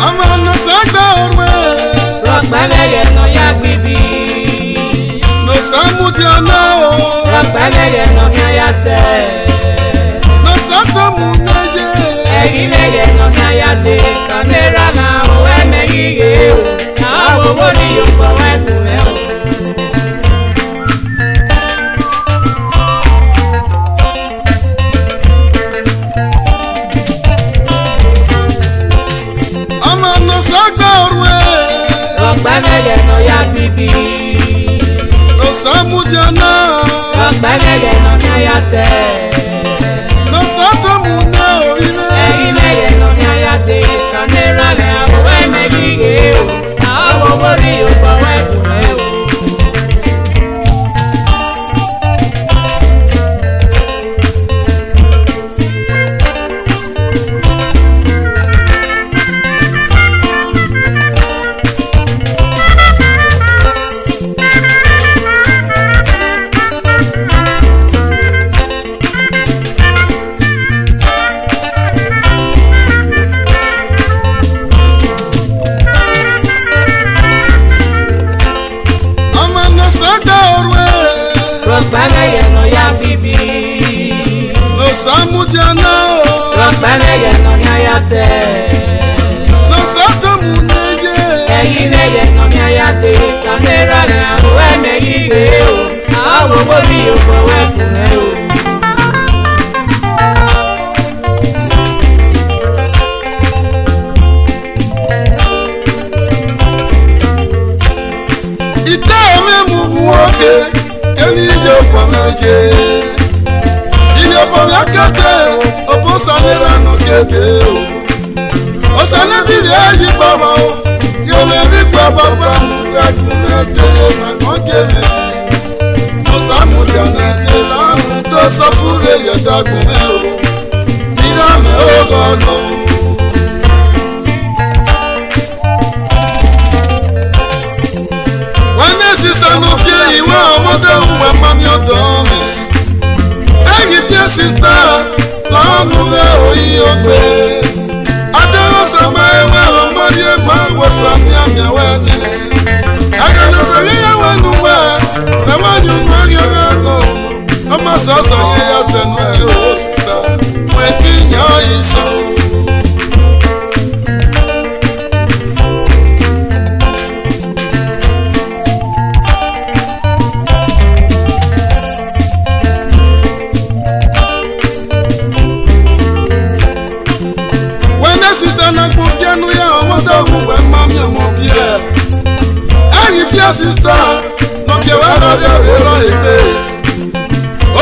ama no sagba orwe Rokba mege no ya bibi no samudiana Rokba mege no ya te no satamu neje Egi mege no ya te Sanera na owe megi ge Na owo ni yo kwa wetu leo ama no sagba orwe Rokba mege no ya bibi no samudiana Rokba mege no ya te no satamu ne oile Egi mege no ya te Sanera na owe megi ge Na owo ni yo kwa wetu leo Rokba mege no ya bibi no samudiana Rokba mege no ya te no satamu neje Egi mege no ya te Sanera na owe megi ge Awo bori yo kwa wetu leo ite ome mu oge keni yo pamaje ile pamakete oposanera no kete o sana bibi ayi baba o yo me bi kwa baba ga kunete na kongene o samu jana te la to safure ya dagume o ila me o gogo sister no fear you mother who mami odo me egi fear sister la no le oyi ogbe adewo sama ewe o mari e ma wo sami amia wene aga no se ya wenu we na wanyu mari o no o ma so so ye ya se no e o sister we ti nya iso sister na gbogianu ya omodo we mami omobie ayi fia sister no ke wa ro ro ibe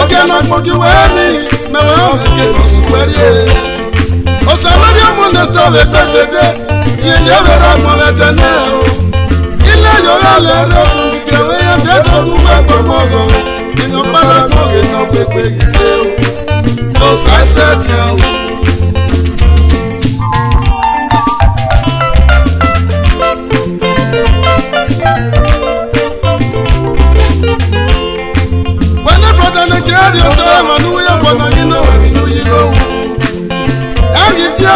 oge na gbogi we ni me wa me ke no superie o sa maria monesta we fedede ye ye vera mo letene o ile yo ya le ro tun ke we ya de do bu me pomogo ino para ko ge no pepe ite o so I said ya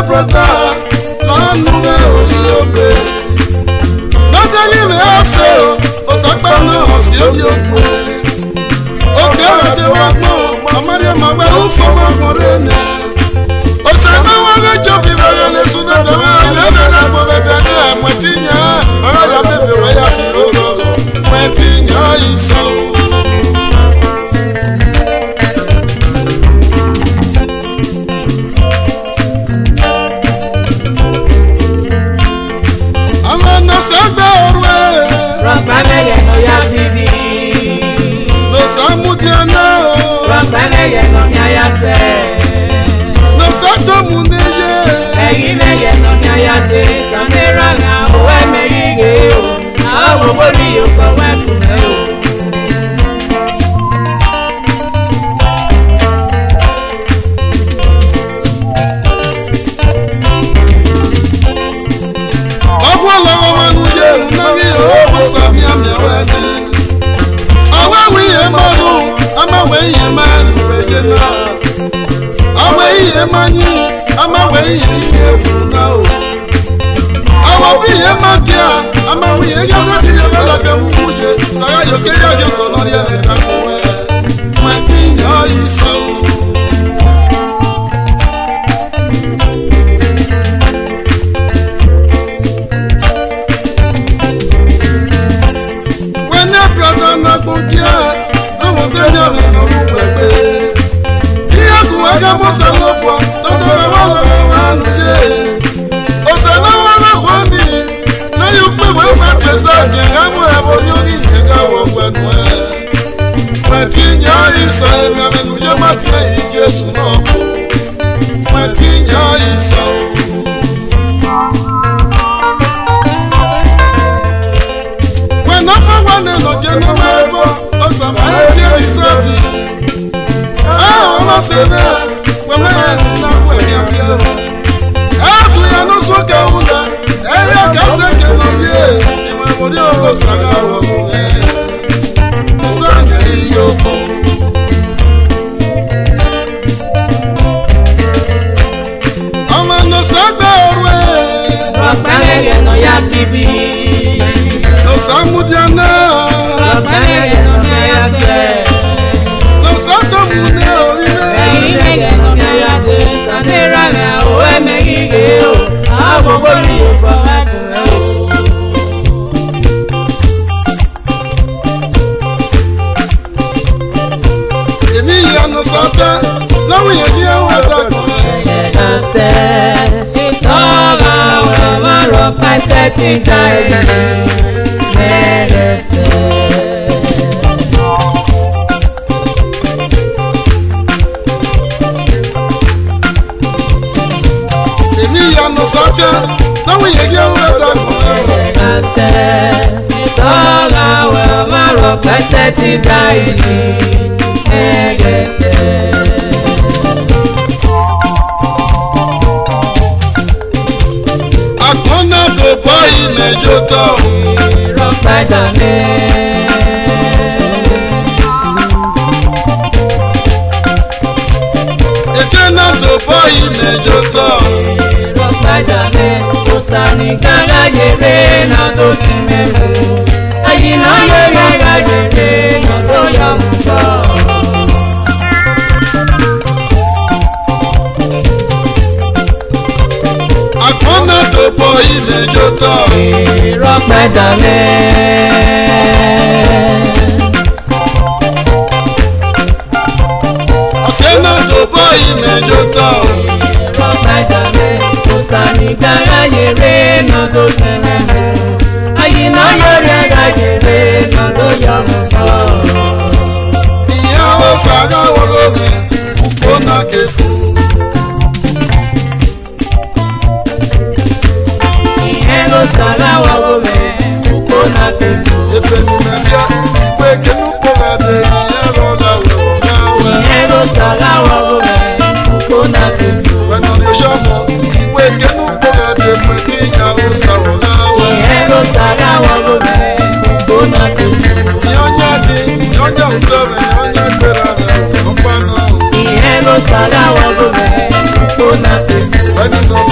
brother, la nube osiobe. No tell me also, osakpa no osiobe. Okay, I do want no, Maria Mama who from Morene. Osama wa job ibaga le suna tawa, ya na bebe mwetinya, ala bebe wa ya birogo, mwetinya iso. Rokba mege no ya bibi no samudiana Rokba mege no ya te no satamu neje Egi mege no ya te Sanera na owe megi ge Awo bori yo kwa wetu leo Awe ye mani, ama we ye ye na o. que yo toloria de tacué, Martinho y Saúl. When I plata na bunkia, no mo tenía no pepe. Dia ku aga mo salopo, no to la wala wanu ye. O se no wala kwani, na yu pe we fa pesa ke ga mo e bo yo ni ye ga wo kwanu e. Martinho Isa na menu ye matre Jesu no ko. Martinho Isa. When no one no get no mebo, o sa ma ti risati. Ah, o ma se na, we ma na we ya bia. Ah, tu ya no so ka unda, e ya ka se ke no ye, e ma mo ri o sa ga wo e. Sa ga yo ko. Ama no sa ga orwe. Rokpangege no ya bibi. No samudiana. Rokpangege no ya se. No sato mune orire. Rokpangege no ya de. Sanera me o emegige o. Agogo ni o ko akure o. Emi ya no sata. Na we ye dia wata ko. Ase. Itoga wa maro paseti dai. Merese. No sata, na we ye dia wata ko. Ase. Itoga wa maro paseti dai. Merese. Akona to boy mejoto. Rokpadame. Etena to boy mejoto. Rokpadame. Osani gaga yere na do timemu. Ayina yere gaga yere na do yamuso. Akona to boy mejoto. Rokpadame. Asena to boy mejoto. Rokpadame. Osani gaga yere na do timemu. Ayina yere gaga yere na do yamuso. Iya o saga wolomi, ukona kefu. Ihelo sala wa wome, ukona kefu. Efe ni mebia, ikwe kenu koga de ihelo ga we. Ihelo sala wa wome, ukona kefu. When on the shomo, ikwe kenu koga de Martinho Isa woga we. Ihelo sala wa wome, ukona kefu. Nyonya utove, nyonya kwerana, opano. Ihelo sala wa wome, ukona kefu. When you know